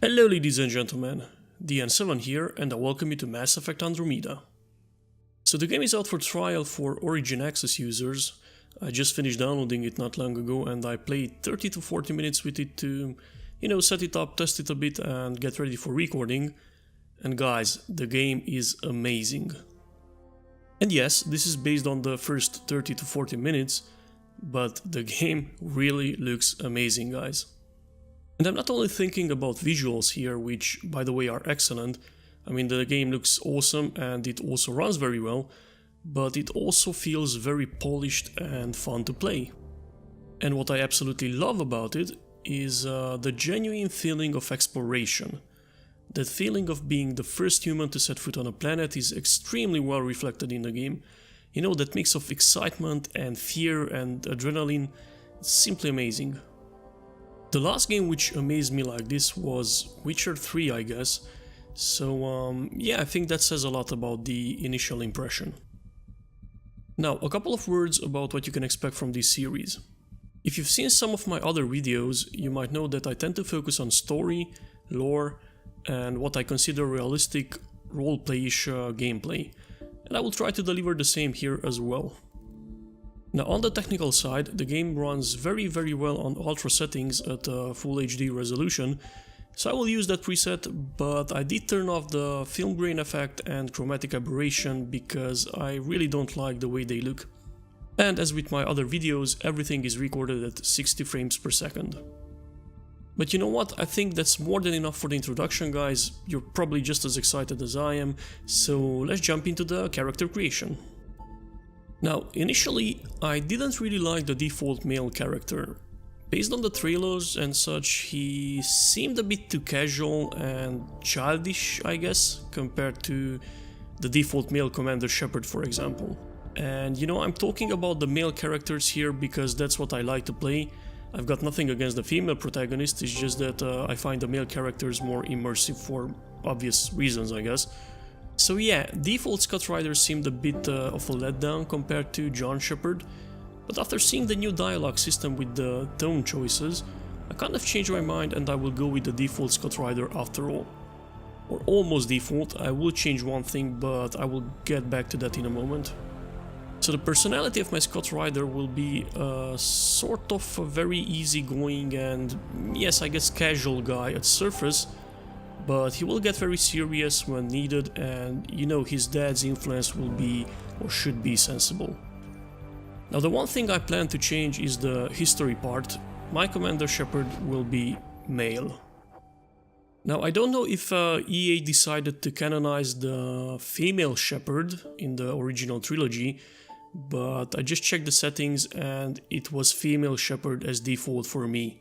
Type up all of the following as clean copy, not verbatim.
Hello ladies and gentlemen, DN7 here and I welcome you to Mass Effect Andromeda. So the game is out for trial for Origin Access users. I just finished downloading it not long ago and I played 30 to 40 minutes with it to, set it up, test it a bit and get ready for recording. And guys, the game is amazing. And yes, this is based on the first 30 to 40 minutes, but the game really looks amazing, guys. And I'm not only thinking about visuals here, which by the way are excellent. I mean, the game looks awesome and it also runs very well, but it also feels very polished and fun to play. And what I absolutely love about it is the genuine feeling of exploration. That feeling of being the first human to set foot on a planet is extremely well reflected in the game. That mix of excitement and fear and adrenaline, it's simply amazing. The last game which amazed me like this was Witcher 3, I guess. So yeah, I think that says a lot about the initial impression. Now, a couple of words about what you can expect from this series. If you've seen some of my other videos, you might know that I tend to focus on story, lore, and what I consider realistic roleplay-ish gameplay, and I will try to deliver the same here as well. Now on the technical side, the game runs very well on ultra settings at full HD resolution, so I will use that preset, but I did turn off the film grain effect and chromatic aberration because I really don't like the way they look. And as with my other videos, everything is recorded at 60 frames per second. But you know what, I think that's more than enough for the introduction, guys. You're probably just as excited as I am, so let's jump into the character creation. Now, initially, I didn't really like the default male character. Based on the trailers and such, he seemed a bit too casual and childish, I guess, compared to the default male Commander Shepard, for example. And I'm talking about the male characters here because that's what I like to play. I've got nothing against the female protagonist, it's just that I find the male characters more immersive for obvious reasons, I guess. So yeah, default Scott Ryder seemed a bit of a letdown compared to John Shepard, but after seeing the new dialogue system with the tone choices, I kind of changed my mind and I will go with the default Scott Ryder after all. Or almost default. I will change one thing, but I will get back to that in a moment. So the personality of my Scott Ryder will be a sort of a very easygoing and, yes, I guess casual guy at surface, but he will get very serious when needed and, his dad's influence will be or should be sensible. Now the one thing I plan to change is the history part. My Commander Shepard will be male. Now I don't know if EA decided to canonize the female Shepard in the original trilogy, but I just checked the settings and it was female Shepard as default for me.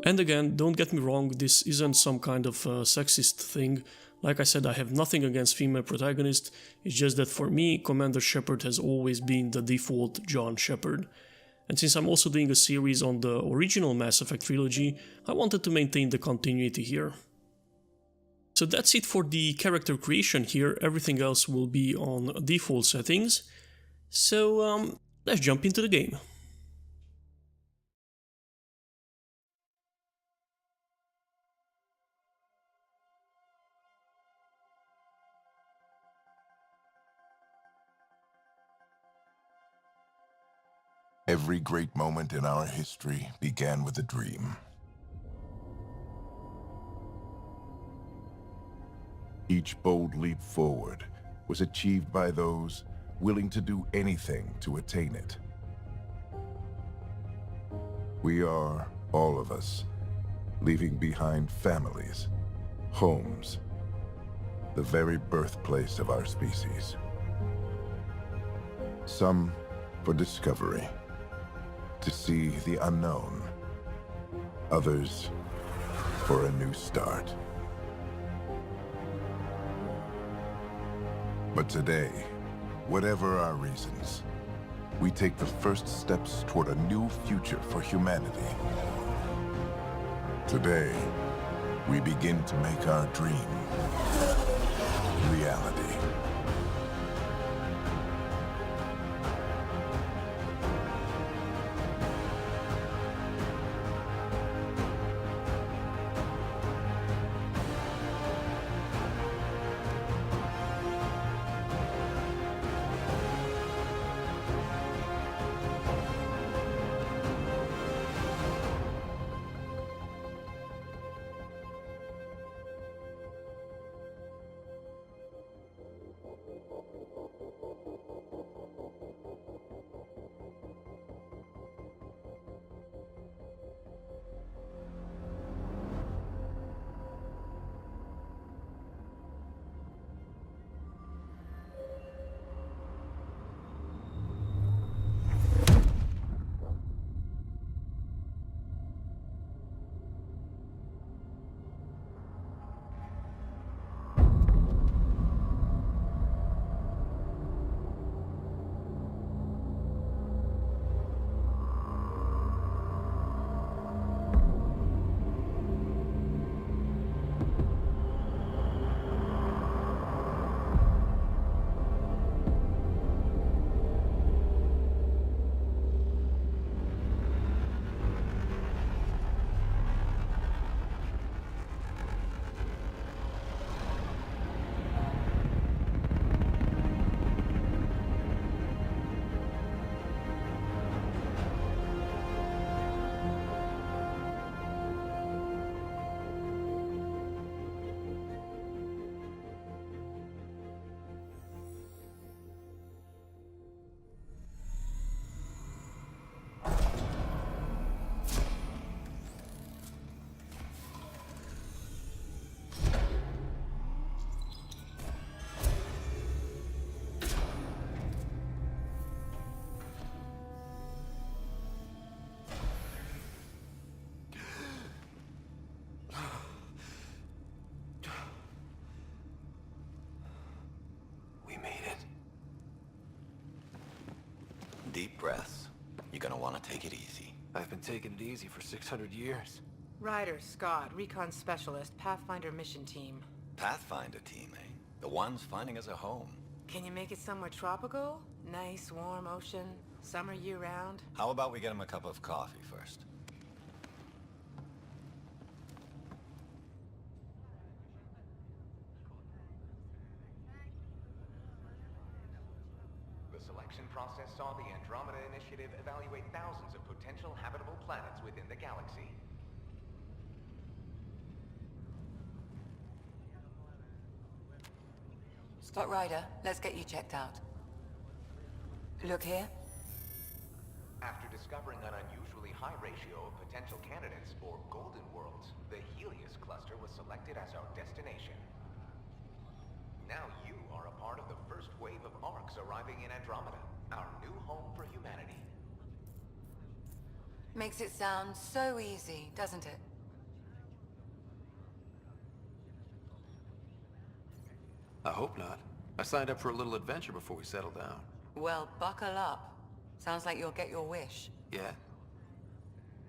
And again, don't get me wrong, this isn't some kind of sexist thing. Like I said, I have nothing against female protagonists, it's just that for me, Commander Shepard has always been the default John Shepard. And since I'm also doing a series on the original Mass Effect trilogy, I wanted to maintain the continuity here. So that's it for the character creation here, everything else will be on default settings. So let's jump into the game. Every great moment in our history began with a dream. Each bold leap forward was achieved by those willing to do anything to attain it. We are, all of us, leaving behind families, homes, the very birthplace of our species. Some for discovery, to see the unknown. Others for a new start. But today, whatever our reasons, we take the first steps toward a new future for humanity. Today, we begin to make our dream reality. deep breaths. You're gonna want to take it easy. I've been taking it easy for 600 years. Ryder, Scott, Recon Specialist, Pathfinder Mission Team. Pathfinder team, eh? The ones finding us a home. Can you make it somewhere tropical? Nice, warm ocean, summer year-round? How about we get him a cup of coffee first? The selection process saw the Andromeda Initiative evaluate thousands of potential habitable planets within the galaxy. Scott Ryder, let's get you checked out. Look here. After discovering an unusually high ratio of potential candidates for golden worlds, the Helios cluster was selected as our destination. Now you are a part of the first wave of ARCs arriving in Andromeda, our new home for humanity. Makes it sound so easy, doesn't it? I hope not. I signed up for a little adventure before we settle down. Well, buckle up. Sounds like you'll get your wish. Yeah?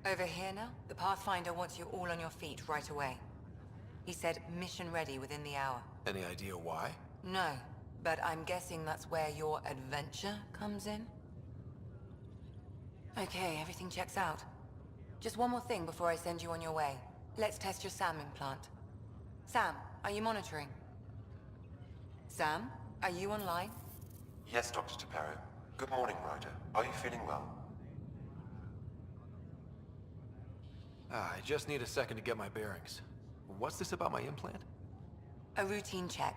Over here now, the Pathfinder wants you all on your feet right away. He said mission ready within the hour. Any idea why? No, but I'm guessing that's where your adventure comes in? Okay, everything checks out. Just one more thing before I send you on your way. Let's test your SAM implant. Sam, are you monitoring? Sam, are you online? Yes, Dr. Taparo. Good morning, Ryder. Are you feeling well? I just need a second to get my bearings. What's this about my implant? A routine check.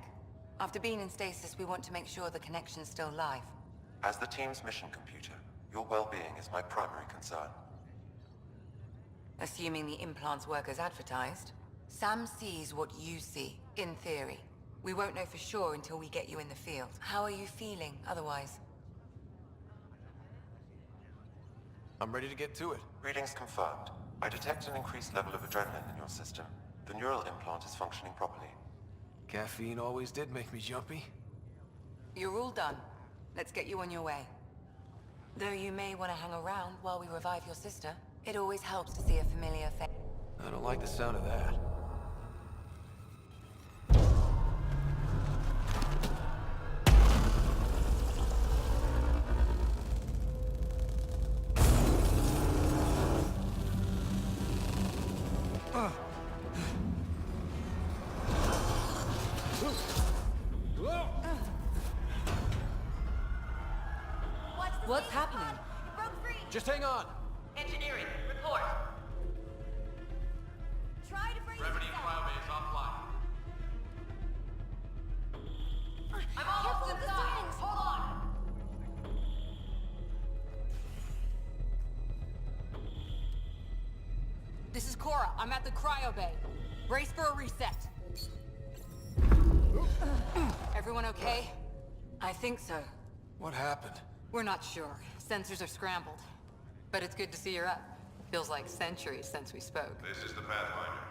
After being in stasis, we want to make sure the connection's still live. As the team's mission computer, your well-being is my primary concern. Assuming the implants work as advertised, Sam sees what you see, in theory. We won't know for sure until we get you in the field. How are you feeling otherwise? I'm ready to get to it. Readings confirmed. I detect an increased level of adrenaline in your system. The neural implant is functioning properly. Caffeine always did make me jumpy. You're all done. Let's get you on your way. Though you may want to hang around while we revive your sister, it always helps to see a familiar face. I don't like the sound of that. What's happening? Broke free! Just hang on! Engineering, report. Try to brace Gravity yourself. cryobase offline. I'm almost inside. Hold on. This is Cora. I'm at the cryo bay. Brace for a reset. Everyone okay? I think so. What happened? We're not sure. Sensors are scrambled. But it's good to see you're up. Feels like centuries since we spoke. This is the Pathfinder.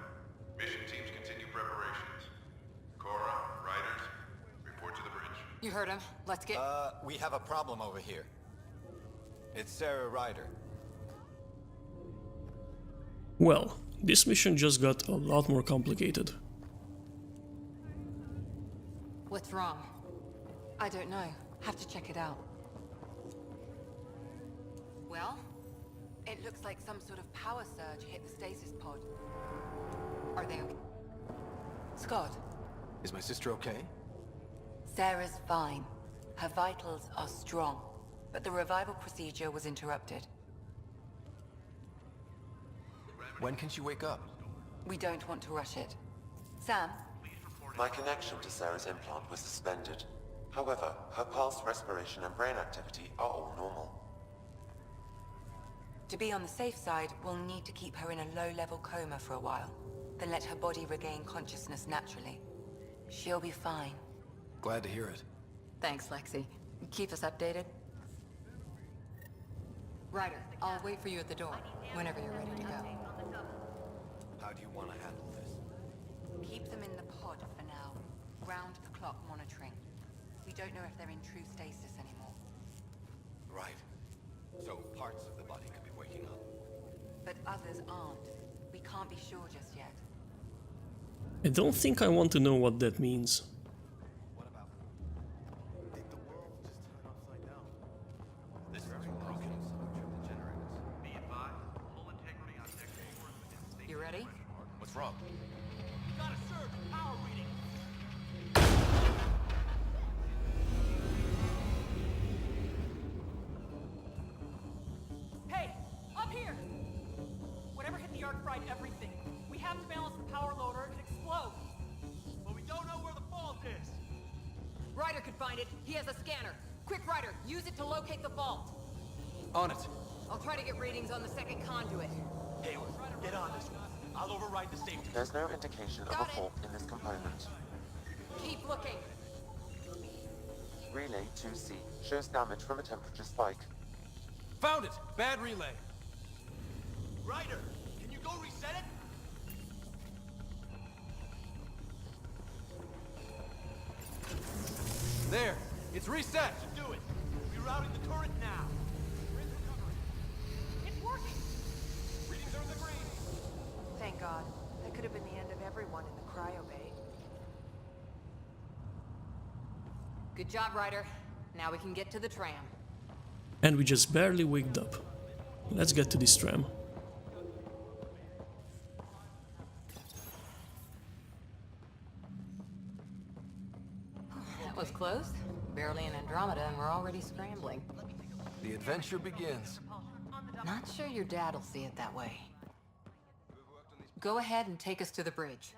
Mission teams continue preparations. Cora, Riders, report to the bridge. You heard him. Let's get... We have a problem over here. It's Sarah Ryder. Well, this mission just got a lot more complicated. What's wrong? I don't know. Have to check it out. Well, it looks like some sort of power surge hit the stasis pod. Are they okay? Scott, Is my sister okay? Sarah's fine. Her vitals are strong, but the revival procedure was interrupted. When can she wake up? We don't want to rush it. Sam? My connection to Sarah's implant was suspended. However, her pulse, respiration, and brain activity are all normal. To be on the safe side, we'll need to keep her in a low-level coma for a while, then let her body regain consciousness naturally. She'll be fine. Glad to hear it. Thanks, Lexi. Keep us updated. Ryder, I'll wait for you at the door, whenever you're ready to go. How do you want to handle this? Keep them in the pod for now. Round-the-clock monitoring. We don't know if they're in true stasis anymore. Right. Parts of the body could be waking up. But others aren't. We can't be sure just yet. I don't think I want to know what that means. What about? Did the world just turn upside down? This is broken. The generators. Be advised, full integrity on deck 4 is within state. You ready? What's wrong? We got a surge in power reading. Hey, up here! Whatever hit the arc fried everything. We have to balance the power load or it could explode. But we don't know where the fault is. Ryder could find it. He has a scanner. Quick, Ryder, use it to locate the vault. On it. I'll try to get readings on the second conduit. Hayward, get on this one. I'll override the safety. There's no indication of a fault in this component. Keep looking. Relay 2C shows damage from a temperature spike. Found it! Bad relay. Ryder, can you go reset it? There! It's reset! Do it. Rerouting the turret now. We're in recovery. It's working! Readings are in the green. Thank God. That could have been the end of everyone in the cryo bay. Good job, Ryder. Now we can get to the tram. And we just barely waked up. Let's get to this tram. That was close. Barely in Andromeda and we're already scrambling. The adventure begins. Not sure your dad'll see it that way. Go ahead and take us to the bridge.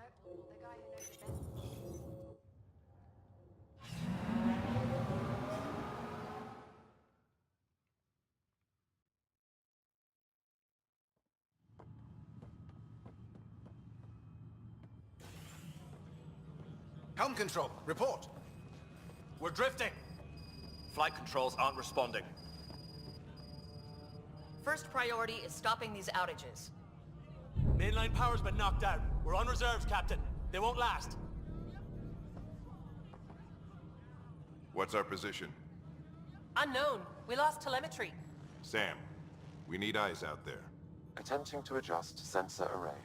Helm control, report. We're drifting. Flight controls aren't responding. First priority is stopping these outages. Mainline power's been knocked out. We're on reserves, Captain. They won't last. What's our position? Unknown. We lost telemetry. Sam, we need eyes out there. Attempting to adjust sensor array.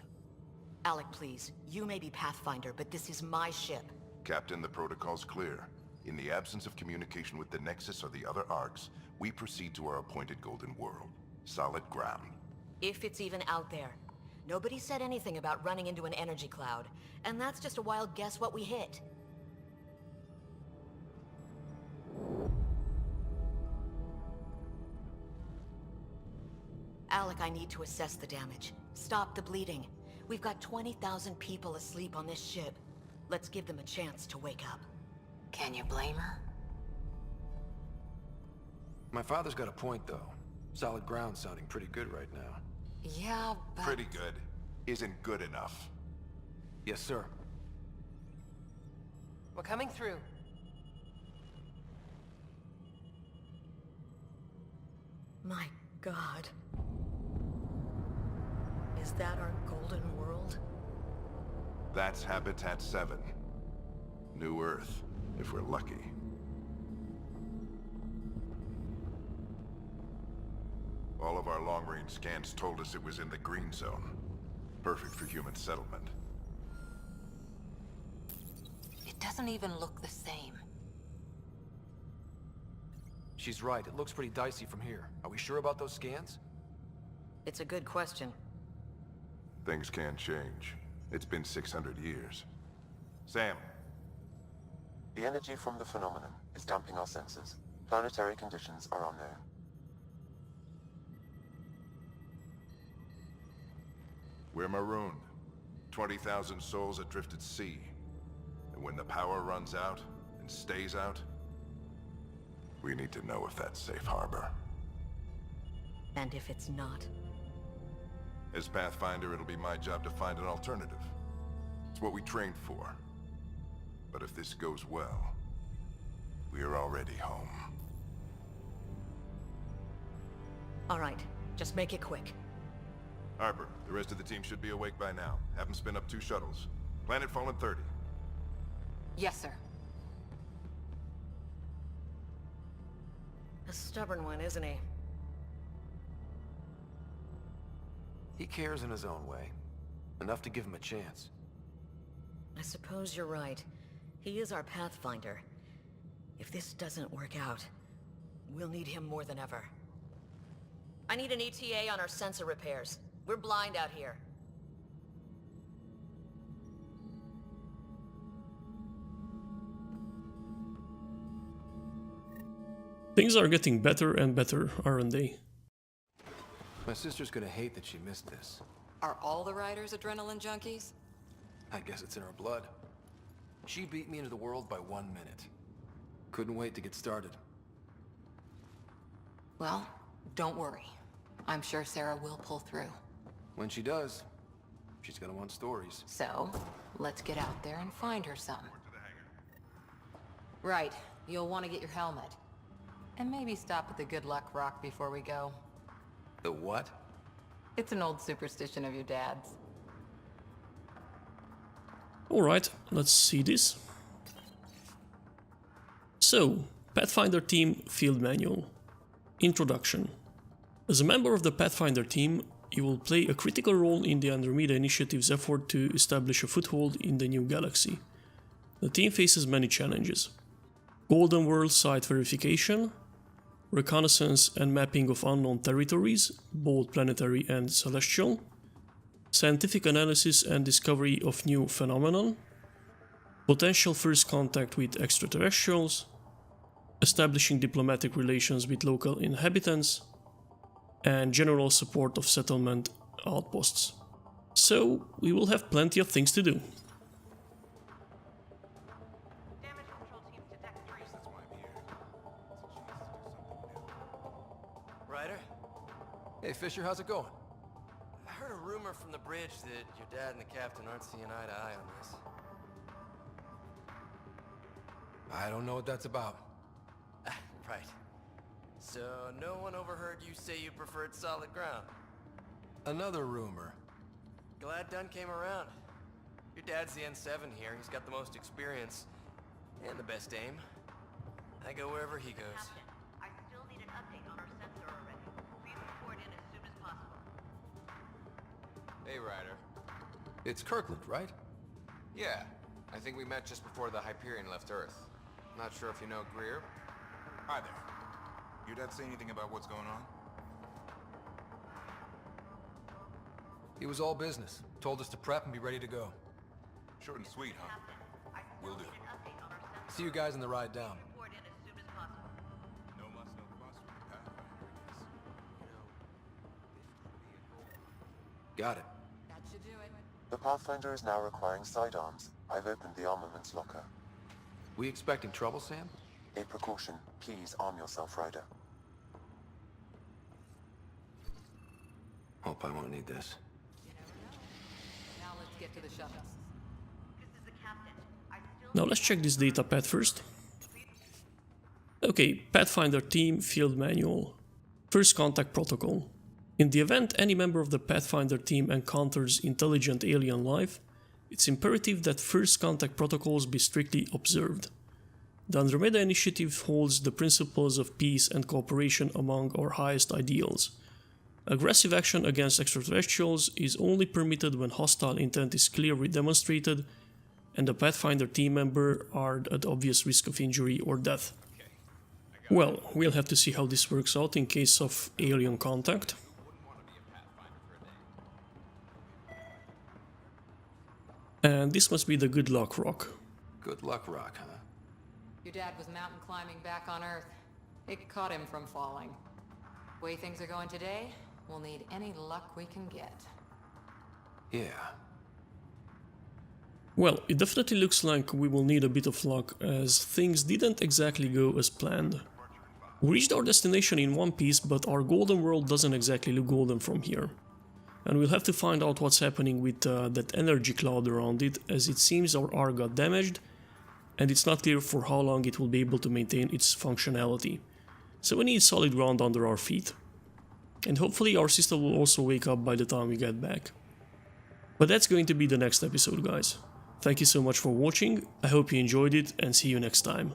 Alec, please. You may be Pathfinder, but this is my ship. Captain, the protocol's clear. In the absence of communication with the Nexus or the other arcs, we proceed to our appointed Golden World. Solid ground. If it's even out there. Nobody said anything about running into an energy cloud, and that's just a wild guess what we hit. Alec, I need to assess the damage. Stop the bleeding. We've got 20,000 people asleep on this ship. Let's give them a chance to wake up. Can you blame her? My father's got a point, though. Solid ground sounding pretty good right now. Yeah, but... Pretty good. Isn't good enough. Yes, sir. We're coming through. My God. Is that our Golden World? That's Habitat 7. New Earth, if we're lucky. All of our long-range scans told us it was in the green zone. Perfect for human settlement. It doesn't even look the same. She's right. It looks pretty dicey from here. Are we sure about those scans? It's a good question. Things can change. It's been 600 years. Sam. The energy from the phenomenon is damping our senses. Planetary conditions are unknown. We're marooned. 20,000 souls adrift at sea. And when the power runs out, and stays out, we need to know if that's safe harbor. And if it's not? As Pathfinder, it'll be my job to find an alternative. It's what we trained for. But if this goes well, we're already home. All right, just make it quick. Harper, the rest of the team should be awake by now. Have them spin up 2 shuttles. Planet Fallen 30. Yes, sir. A stubborn one, isn't he? He cares in his own way. Enough to give him a chance. I suppose you're right. He is our Pathfinder. If this doesn't work out, we'll need him more than ever. I need an ETA on our sensor repairs. We're blind out here. Things are getting better and better, aren't they? My sister's gonna hate that she missed this. Are all the Ryders adrenaline junkies? I guess it's in her blood. She beat me into the world by 1 minute. Couldn't wait to get started. Well, don't worry. I'm sure Sarah will pull through. When she does, she's gonna want stories. So, let's get out there and find her some. Right, you'll want to get your helmet. And maybe stop at the Good Luck Rock before we go. The what? It's an old superstition of your dad's. Alright, let's see this. So, Pathfinder Team Field Manual. Introduction. As a member of the Pathfinder team, you will play a critical role in the Andromeda Initiative's effort to establish a foothold in the new galaxy. The team faces many challenges. Golden World site verification, reconnaissance and mapping of unknown territories, both planetary and celestial, scientific analysis and discovery of new phenomenon, potential first contact with extraterrestrials, establishing diplomatic relations with local inhabitants, and general support of settlement outposts. So, we will have plenty of things to do. Ryder? Hey, Fisher, how's it going? I heard a rumor from the bridge that your dad and the captain aren't seeing eye to eye on this. I don't know what that's about. Right. So, no one overheard you say you preferred solid ground? Another rumor. Glad Dunn came around. Your dad's the N7 here. He's got the most experience. And the best aim. I go wherever he goes. Captain, I still need an update on our sensor already. Please report in as soon as possible. Hey, Ryder. It's Kirkland, right? Yeah. I think we met just before the Hyperion left Earth. Not sure if you know Greer. Hi there. Your dad say anything about what's going on? He was all business. Told us to prep and be ready to go. Short and sweet, huh? Will do. See you guys on the ride down. Report in as soon as possible. No muss, no fuss with the Pathfinder, I guess. Got it. That should do it. The Pathfinder is now requiring sidearms. I've opened the armaments locker. We expecting trouble, Sam? A precaution. Please arm yourself, Ryder. Hope I won't need this. You never know. Now let's get to the shuttles. This is the captain. I still Now let's check this data pad first. Okay, Pathfinder Team Field Manual. First Contact Protocol. In the event any member of the Pathfinder team encounters intelligent alien life, it's imperative that first contact protocols be strictly observed. The Andromeda Initiative holds the principles of peace and cooperation among our highest ideals. Aggressive action against extraterrestrials is only permitted when hostile intent is clearly demonstrated and the Pathfinder team member are at obvious risk of injury or death. Well, we'll have to see how this works out in case of alien contact. And this must be the Good Luck Rock. Good luck, Rock, huh? Your dad was mountain climbing back on Earth. It caught him from falling. Way things are going today, we'll need any luck we can get. Yeah. Well, it definitely looks like we will need a bit of luck, as things didn't exactly go as planned. We reached our destination in one piece, but our golden world doesn't exactly look golden from here. And we'll have to find out what's happening with that energy cloud around it, as it seems our R got damaged, and it's not clear for how long it will be able to maintain its functionality. So we need solid ground under our feet. And hopefully our system will also wake up by the time we get back. But that's going to be the next episode, guys. Thank you so much for watching, I hope you enjoyed it, and see you next time.